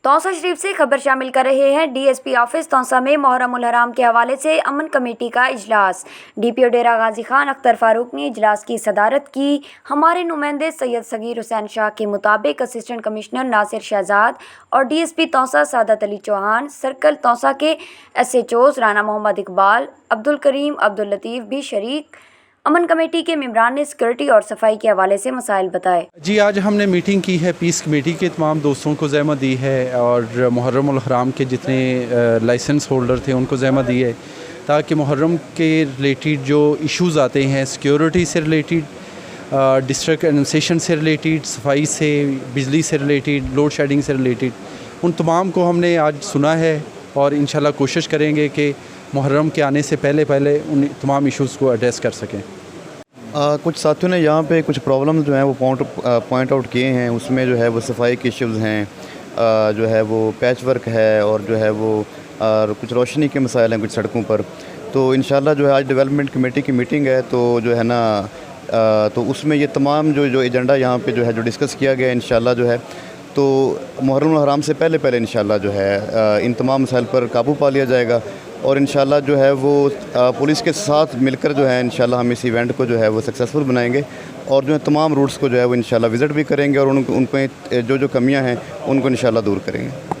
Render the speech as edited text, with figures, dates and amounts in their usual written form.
तौसा शरीफ से खबर शामिल कर रहे हैं DSP ऑफिस तौसा में मुहर्रम उल हराम के हवाले से अमन कमेटी का इजलास। DPO डेरा गाजी खान अख्तर फारूक ने इजलास की सदारत की। हमारे नुमाइंदे सैयद सगीर हुसैन शाह के मुताबिक असिस्टेंट कमिश्नर नासिर शहजाद और DSP तौसा सादत अली चौहान, सर्कल तौसा के SHOs राना मोहम्मद इकबाल, अब्दुल करीम, अब्दुल लतीफ़ भी शरीक। अमन कमेटी के मेंबरान ने सिक्योरिटी और सफाई के हवाले से मसाइल बताए। जी, आज हमने मीटिंग की है, पीस कमेटी के तमाम दोस्तों को ज़हमत दी है और मुहर्रम उल हराम के जितने लाइसेंस होल्डर थे उनको ज़हमत दी है, ताकि मुहर्रम के रिलेटेड जो इश्यूज़ आते हैं सिक्योरिटी से रिलेटेड, डिस्ट्रिक्ट एडमिनिस्ट्रेशन से रिलेटेड, सफाई से, बिजली से रिलेटेड, लोड शेडिंग से रिलेटेड, उन तमाम को हमने आज सुना है और इंशाल्लाह कोशिश करेंगे कि मुहर्रम के आने से पहले उन तमाम इश्यूज़ को एड्रेस कर सकें। कुछ साथियों ने यहाँ पे कुछ प्रॉब्लम्स जो हैं वो पॉइंट आउट किए हैं। उसमें जो है वो सफाई के इश्यूज़ हैं, जो है वो पैच वर्क है और जो है वो कुछ रोशनी के मसाइल हैं कुछ सड़कों पर। तो इंशाल्लाह जो है आज डेवलपमेंट कमेटी की मीटिंग है, तो जो है ना तो उसमें ये तमाम जो एजेंडा यहाँ पे जो है जो डिस्कस किया गया इंशाल्लाह जो है, तो मुहर्रम उल हराम से पहले इंशाल्लाह जो है इन तमाम मसाइल पर काबू पा लिया जाएगा और इंशाल्लाह जो है वो पुलिस के साथ मिलकर जो है इंशाल्लाह हम इस इवेंट को जो है वो सक्सेसफुल बनाएंगे और जो है तमाम रूट्स को जो है वो इंशाल्लाह विज़िट भी करेंगे और उनको जो कमियां हैं उनको इंशाल्लाह दूर करेंगे।